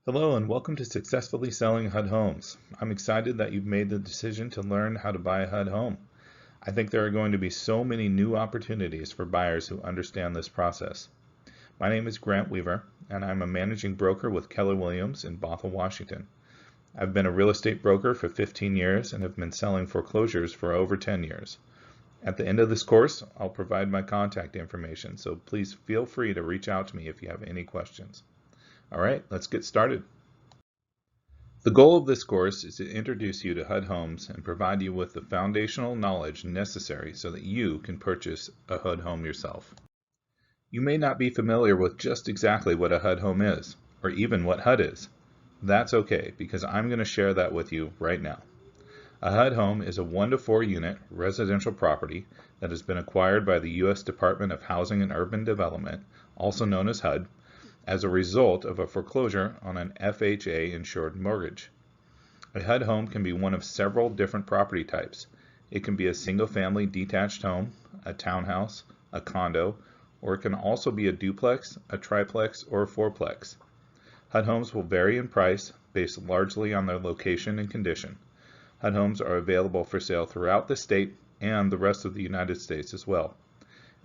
Hello and welcome to Successfully Selling HUD Homes. I'm excited that you've made the decision to learn how to buy a HUD home. I think there are going to be so many new opportunities for buyers who understand this process. My name is Grant Weaver and I'm a managing broker with Keller Williams in Bothell, Washington. I've been a real estate broker for 15 years and have been selling foreclosures for over 10 years. At the end of this course, I'll provide my contact information, so please feel free to reach out to me if you have any questions. All right, let's get started. The goal of this course is to introduce you to HUD homes and provide you with the foundational knowledge necessary so that you can purchase a HUD home yourself. You may not be familiar with just exactly what a HUD home is, or even what HUD is. That's okay, because I'm going to share that with you right now. A HUD home is a 1 to 4 unit residential property that has been acquired by the U.S. Department of Housing and Urban Development, also known as HUD, as a result of a foreclosure on an FHA-insured mortgage. A HUD home can be one of several different property types. It can be a single-family detached home, a townhouse, a condo, or it can also be a duplex, a triplex, or a fourplex. HUD homes will vary in price based largely on their location and condition. HUD homes are available for sale throughout the state and the rest of the United States as well.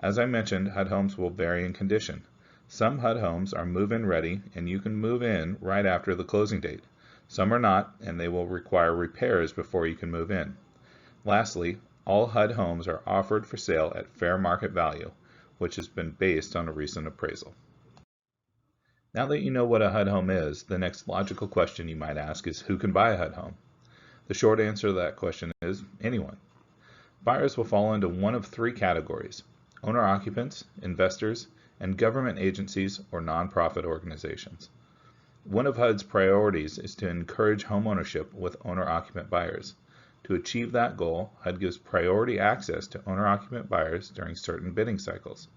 As I mentioned, HUD homes will vary in condition. Some HUD homes are move-in ready and you can move in right after the closing date. Some are not and they will require repairs before you can move in. Lastly, all HUD homes are offered for sale at fair market value, which has been based on a recent appraisal. Now that you know what a HUD home is, the next logical question you might ask is who can buy a HUD home? The short answer to that question is anyone. Buyers will fall into one of 3 categories: owner-occupants, investors, and government agencies or nonprofit organizations. One of HUD's priorities is to encourage homeownership with owner-occupant buyers. To achieve that goal, HUD gives priority access to owner-occupant buyers during certain bidding cycles.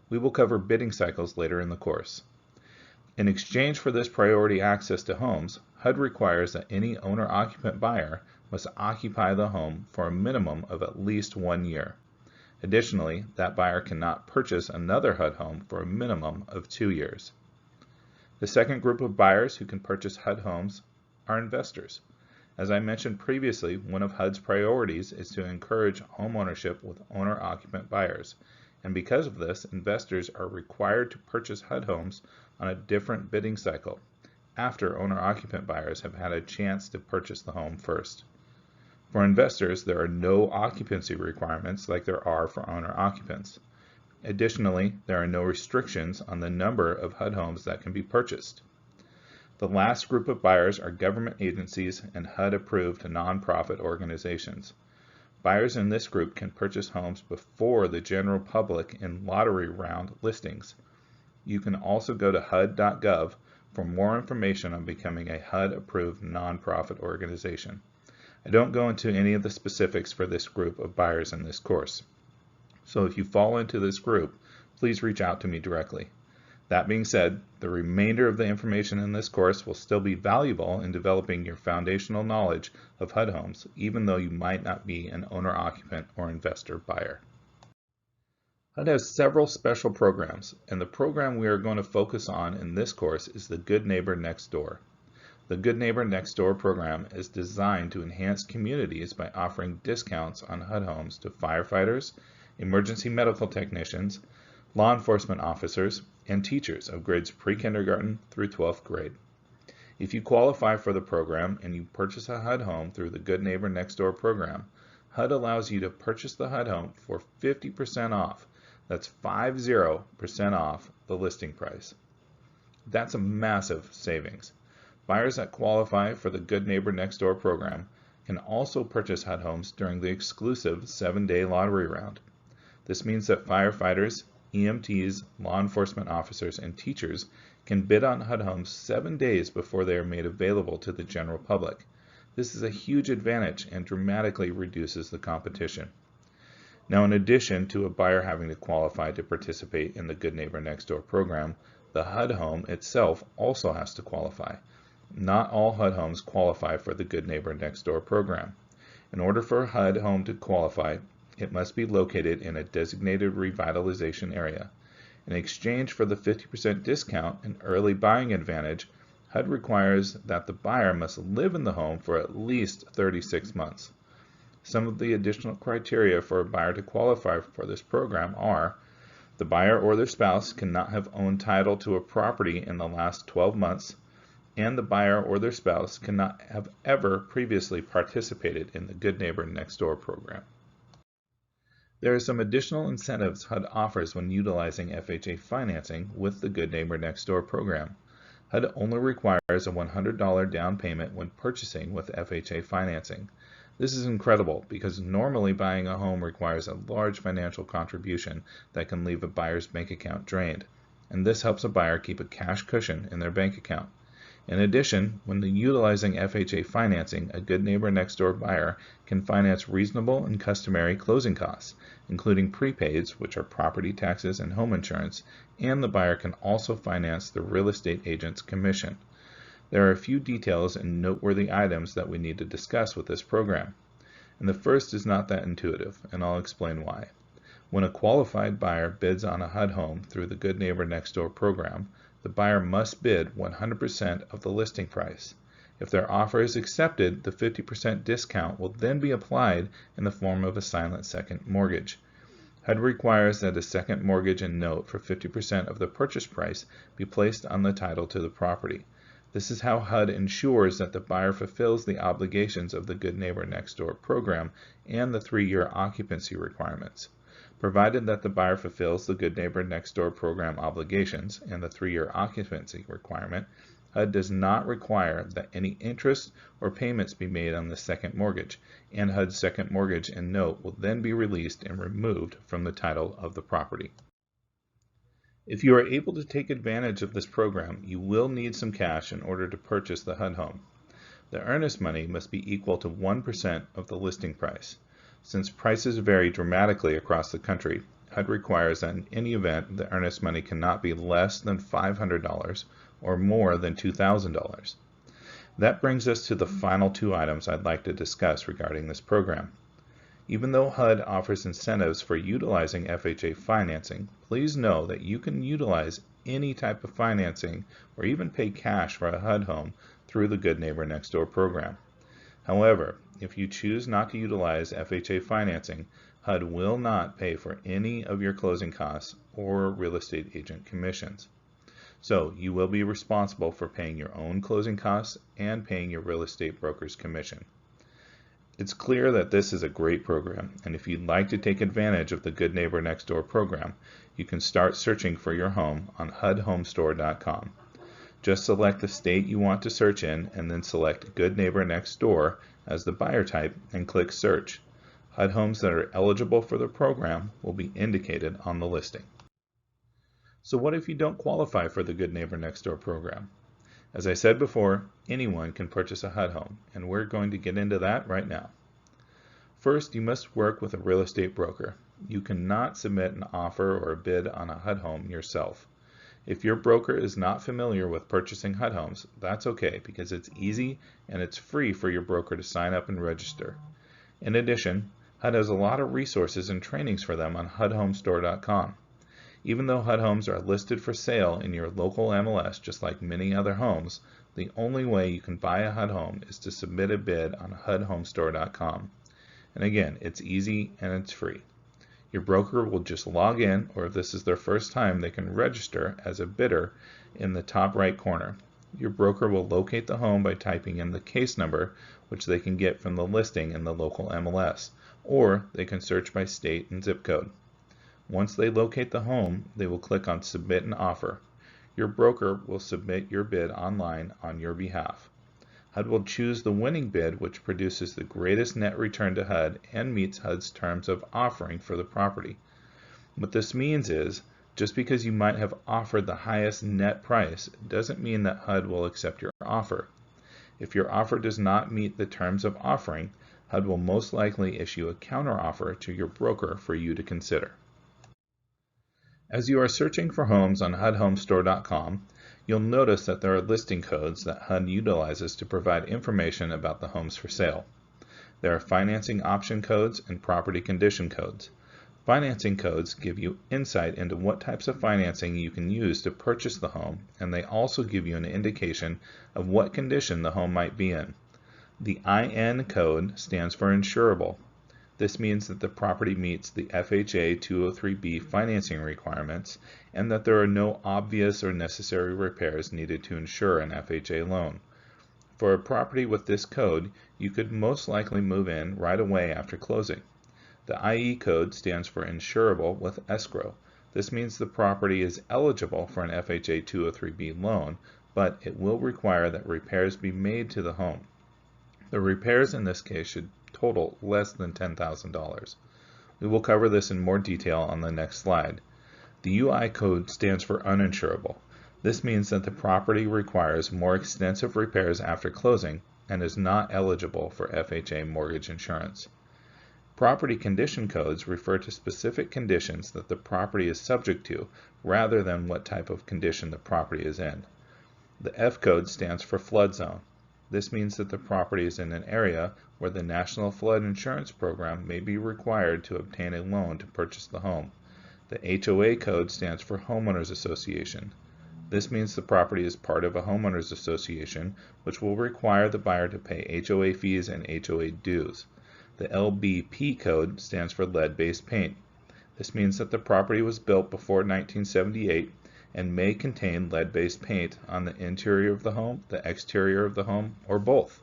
We will cover bidding cycles later in the course. In exchange for this priority access to homes, HUD requires that any owner-occupant buyer must occupy the home for a minimum of at least 1 year. Additionally, that buyer cannot purchase another HUD home for a minimum of 2 years. The second group of buyers who can purchase HUD homes are investors. As I mentioned previously, one of HUD's priorities is to encourage homeownership with owner-occupant buyers, and because of this, investors are required to purchase HUD homes on a different bidding cycle, after owner-occupant buyers have had a chance to purchase the home first. For investors, there are no occupancy requirements like there are for owner-occupants. Additionally, there are no restrictions on the number of HUD homes that can be purchased. The last group of buyers are government agencies and HUD-approved nonprofit organizations. Buyers in this group can purchase homes before the general public in lottery round listings. You can also go to HUD.gov for more information on becoming a HUD-approved nonprofit organization. I don't go into any of the specifics for this group of buyers in this course. So if you fall into this group, please reach out to me directly. That being said, the remainder of the information in this course will still be valuable in developing your foundational knowledge of HUD homes, even though you might not be an owner-occupant or investor buyer. HUD has several special programs, and the program we are going to focus on in this course is the Good Neighbor Next Door. The Good Neighbor Next Door program is designed to enhance communities by offering discounts on HUD homes to firefighters, emergency medical technicians, law enforcement officers, and teachers of grades pre-kindergarten through 12th grade. If you qualify for the program and you purchase a HUD home through the Good Neighbor Next Door program, HUD allows you to purchase the HUD home for 50% off. That's 50% off the listing price. That's a massive savings. Buyers that qualify for the Good Neighbor Next Door program can also purchase HUD homes during the exclusive 7-day lottery round. This means that firefighters, EMTs, law enforcement officers, and teachers can bid on HUD homes 7 days before they are made available to the general public. This is a huge advantage and dramatically reduces the competition. Now, in addition to a buyer having to qualify to participate in the Good Neighbor Next Door program, the HUD home itself also has to qualify. Not all HUD homes qualify for the Good Neighbor Next Door program. In order for a HUD home to qualify, it must be located in a designated revitalization area. In exchange for the 50% discount and early buying advantage, HUD requires that the buyer must live in the home for at least 36 months. Some of the additional criteria for a buyer to qualify for this program are: the buyer or their spouse cannot have owned title to a property in the last 12 months, and the buyer or their spouse cannot have ever previously participated in the Good Neighbor Next Door program. There are some additional incentives HUD offers when utilizing FHA financing with the Good Neighbor Next Door program. HUD only requires a $100 down payment when purchasing with FHA financing. This is incredible because normally buying a home requires a large financial contribution that can leave a buyer's bank account drained, and this helps a buyer keep a cash cushion in their bank account. In addition, when utilizing FHA financing, a Good Neighbor Next Door buyer can finance reasonable and customary closing costs, including prepaids, which are property taxes and home insurance, and the buyer can also finance the real estate agent's commission. There are a few details and noteworthy items that we need to discuss with this program. And the first is not that intuitive, and I'll explain why. When a qualified buyer bids on a HUD home through the Good Neighbor Next Door program, the buyer must bid 100% of the listing price. If their offer is accepted, the 50% discount will then be applied in the form of a silent second mortgage. HUD requires that a second mortgage and note for 50% of the purchase price be placed on the title to the property. This is how HUD ensures that the buyer fulfills the obligations of the Good Neighbor Next Door program and the 3-year occupancy requirements. Provided that the buyer fulfills the Good Neighbor Next Door program obligations and the 3-year occupancy requirement, HUD does not require that any interest or payments be made on the second mortgage, and HUD's second mortgage and note will then be released and removed from the title of the property. If you are able to take advantage of this program, you will need some cash in order to purchase the HUD home. The earnest money must be equal to 1% of the listing price. Since prices vary dramatically across the country, HUD requires that in any event the earnest money cannot be less than $500 or more than $2,000. That brings us to the final 2 items I'd like to discuss regarding this program. Even though HUD offers incentives for utilizing FHA financing, please know that you can utilize any type of financing or even pay cash for a HUD home through the Good Neighbor Next Door program. However, if you choose not to utilize FHA financing, HUD will not pay for any of your closing costs or real estate agent commissions. So you will be responsible for paying your own closing costs and paying your real estate broker's commission. It's clear that this is a great program, and if you'd like to take advantage of the Good Neighbor Next Door program, you can start searching for your home on HUDHomestore.com. Just select the state you want to search in and then select Good Neighbor Next Door as the buyer type and click Search. HUD homes that are eligible for the program will be indicated on the listing. So what if you don't qualify for the Good Neighbor Next Door program? As I said before, anyone can purchase a HUD home, and we're going to get into that right now. First, you must work with a real estate broker. You cannot submit an offer or a bid on a HUD home yourself. If your broker is not familiar with purchasing HUD homes, that's okay because it's easy and it's free for your broker to sign up and register. In addition, HUD has a lot of resources and trainings for them on HUDHomestore.com. Even though HUD homes are listed for sale in your local MLS just like many other homes, the only way you can buy a HUD home is to submit a bid on HUDHomestore.com. And again, it's easy and it's free. Your broker will just log in, or if this is their first time, they can register as a bidder in the top right corner. Your broker will locate the home by typing in the case number, which they can get from the listing in the local MLS, or they can search by state and zip code. Once they locate the home, they will click on Submit an Offer. Your broker will submit your bid online on your behalf. HUD will choose the winning bid, which produces the greatest net return to HUD and meets HUD's terms of offering for the property. What this means is, just because you might have offered the highest net price doesn't mean that HUD will accept your offer. If your offer does not meet the terms of offering, HUD will most likely issue a counteroffer to your broker for you to consider. As you are searching for homes on HUDHomestore.com, you'll notice that there are listing codes that HUD utilizes to provide information about the homes for sale. There are financing option codes and property condition codes. Financing codes give you insight into what types of financing you can use to purchase the home, and they also give you an indication of what condition the home might be in. The IN code stands for insurable. This means that the property meets the FHA 203B financing requirements and that there are no obvious or necessary repairs needed to insure an FHA loan. For a property with this code, you could most likely move in right away after closing. The IE code stands for insurable with escrow. This means the property is eligible for an FHA 203B loan, but it will require that repairs be made to the home. The repairs in this case should total less than $10,000. We will cover this in more detail on the next slide. The UI code stands for uninsurable. This means that the property requires more extensive repairs after closing and is not eligible for FHA mortgage insurance. Property condition codes refer to specific conditions that the property is subject to rather than what type of condition the property is in. The F code stands for flood zone. This means that the property is in an area where the National Flood Insurance Program may be required to obtain a loan to purchase the home. The HOA code stands for Homeowners Association. This means the property is part of a homeowners association, which will require the buyer to pay HOA fees and HOA dues. The LBP code stands for lead-based paint. This means that the property was built before 1978 and may contain lead-based paint on the interior of the home, the exterior of the home, or both.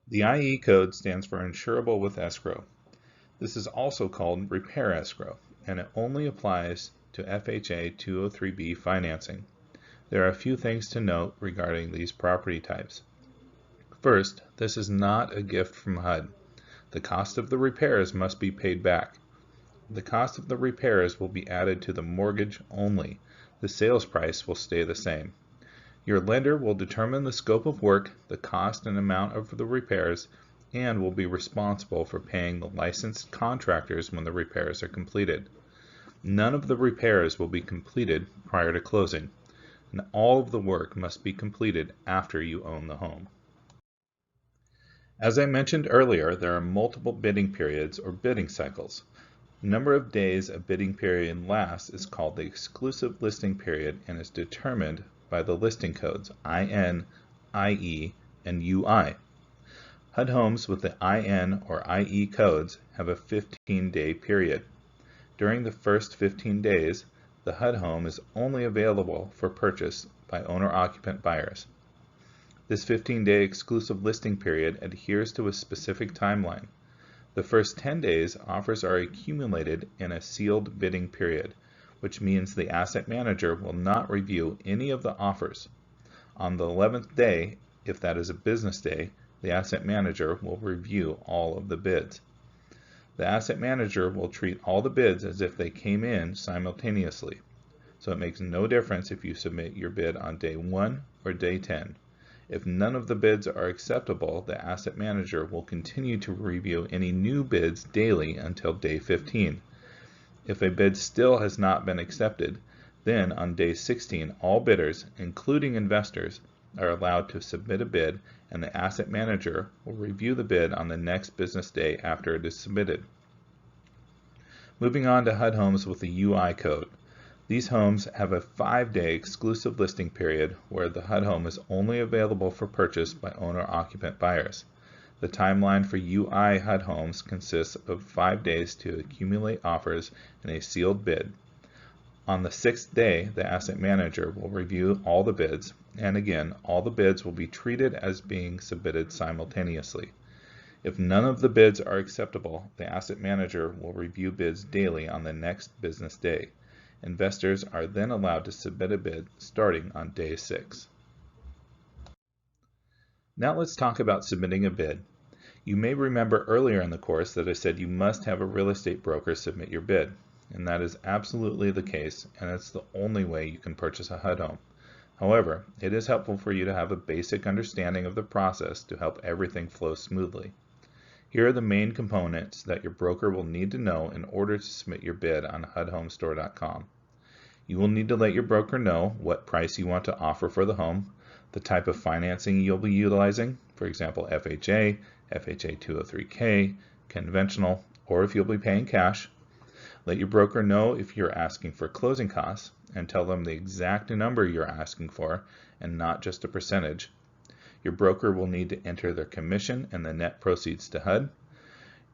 The IE code stands for insurable with escrow. This is also called repair escrow, and it only applies to FHA 203B financing. There are a few things to note regarding these property types. First, this is not a gift from HUD. The cost of the repairs must be paid back. The cost of the repairs will be added to the mortgage only. The sales price will stay the same. Your lender will determine the scope of work, the cost and amount of the repairs, and will be responsible for paying the licensed contractors when the repairs are completed. None of the repairs will be completed prior to closing, and all of the work must be completed after you own the home. As I mentioned earlier, there are multiple bidding periods or bidding cycles. The number of days a bidding period lasts is called the exclusive listing period and is determined by the listing codes IN, IE, and UI. HUD homes with the IN or IE codes have a 15-day period. During the first 15 days, the HUD home is only available for purchase by owner-occupant buyers. This 15-day exclusive listing period adheres to a specific timeline. The first 10 days, offers are accumulated in a sealed bidding period, which means the asset manager will not review any of the offers. On the 11th day, if that is a business day, the asset manager will review all of the bids. The asset manager will treat all the bids as if they came in simultaneously, so it makes no difference if you submit your bid on day 1 or day 10. If none of the bids are acceptable, the asset manager will continue to review any new bids daily until day 15. If a bid still has not been accepted, then on day 16, all bidders, including investors, are allowed to submit a bid, and the asset manager will review the bid on the next business day after it is submitted. Moving on to HUD homes with the UI code. These homes have a 5-day exclusive listing period where the HUD home is only available for purchase by owner-occupant buyers. The timeline for UI HUD homes consists of 5 days to accumulate offers and a sealed bid. On the 6th day, the asset manager will review all the bids, and again, all the bids will be treated as being submitted simultaneously. If none of the bids are acceptable, the asset manager will review bids daily on the next business day. Investors are then allowed to submit a bid starting on day 6. Now let's talk about submitting a bid. You may remember earlier in the course that I said you must have a real estate broker submit your bid, and that is absolutely the case, and it's the only way you can purchase a HUD home. However, it is helpful for you to have a basic understanding of the process to help everything flow smoothly. Here are the main components that your broker will need to know in order to submit your bid on HUDHomestore.com. You will need to let your broker know what price you want to offer for the home, the type of financing you'll be utilizing, for example FHA, FHA 203K, conventional, or if you'll be paying cash. Let your broker know if you're asking for closing costs and tell them the exact number you're asking for and not just a percentage. Your broker will need to enter their commission and the net proceeds to HUD.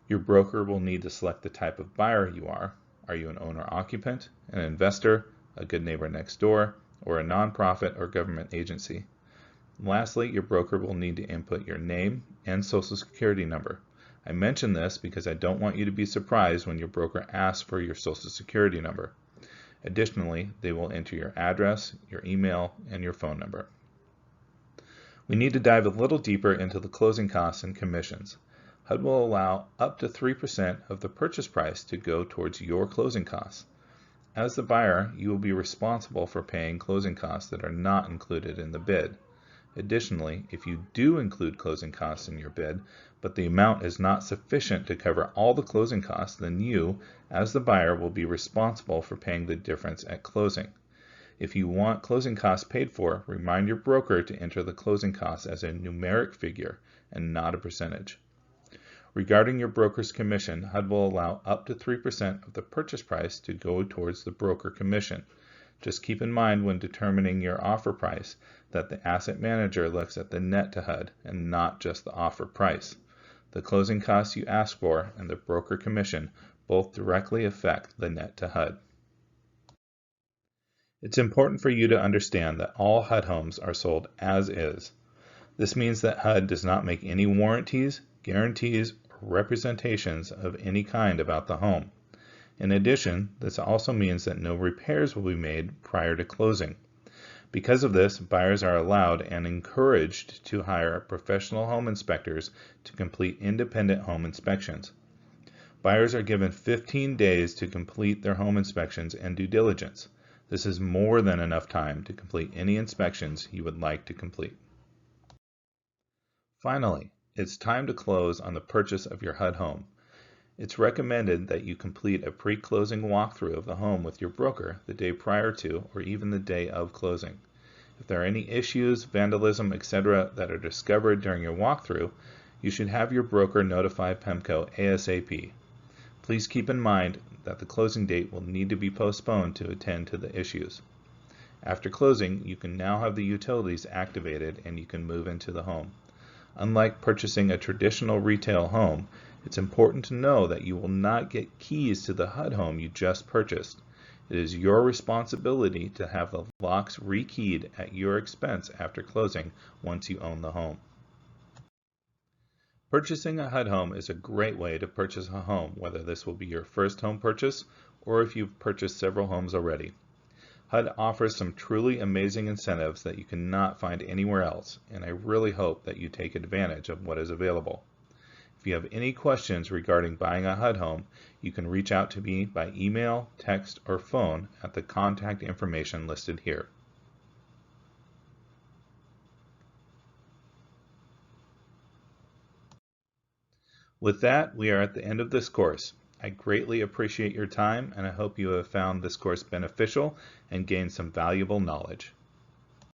Your broker will need to select the type of buyer you are. Are you an owner-occupant, an investor, a good neighbor next door, or a nonprofit or government agency? Lastly, your broker will need to input your name and social security number. I mention this because I don't want you to be surprised when your broker asks for your social security number. Additionally, they will enter your address, your email, and your phone number. We need to dive a little deeper into the closing costs and commissions. HUD will allow up to 3% of the purchase price to go towards your closing costs. As the buyer, you will be responsible for paying closing costs that are not included in the bid. Additionally, if you do include closing costs in your bid, but the amount is not sufficient to cover all the closing costs, then you, as the buyer, will be responsible for paying the difference at closing. If you want closing costs paid for, remind your broker to enter the closing costs as a numeric figure and not a percentage. Regarding your broker's commission, HUD will allow up to 3% of the purchase price to go towards the broker commission. Just keep in mind when determining your offer price that the asset manager looks at the net to HUD and not just the offer price. The closing costs you ask for and the broker commission both directly affect the net to HUD. It's important for you to understand that all HUD homes are sold as is. This means that HUD does not make any warranties, guarantees, or representations of any kind about the home. In addition, this also means that no repairs will be made prior to closing. Because of this, buyers are allowed and encouraged to hire professional home inspectors to complete independent home inspections. Buyers are given 15 days to complete their home inspections and due diligence. This is more than enough time to complete any inspections you would like to complete. Finally, it's time to close on the purchase of your HUD home. It's recommended that you complete a pre-closing walkthrough of the home with your broker the day prior to or even the day of closing. If there are any issues, vandalism, etc. that are discovered during your walkthrough, you should have your broker notify PEMCO ASAP. Please keep in mind that the closing date will need to be postponed to attend to the issues. After closing, you can now have the utilities activated and you can move into the home. Unlike purchasing a traditional retail home, it's important to know that you will not get keys to the HUD home you just purchased. It is your responsibility to have the locks rekeyed at your expense after closing once you own the home. Purchasing a HUD home is a great way to purchase a home, whether this will be your first home purchase or if you've purchased several homes already. HUD offers some truly amazing incentives that you cannot find anywhere else, and I really hope that you take advantage of what is available. If you have any questions regarding buying a HUD home, you can reach out to me by email, text, or phone at the contact information listed here. With that, we are at the end of this course. I greatly appreciate your time, and I hope you have found this course beneficial and gained some valuable knowledge.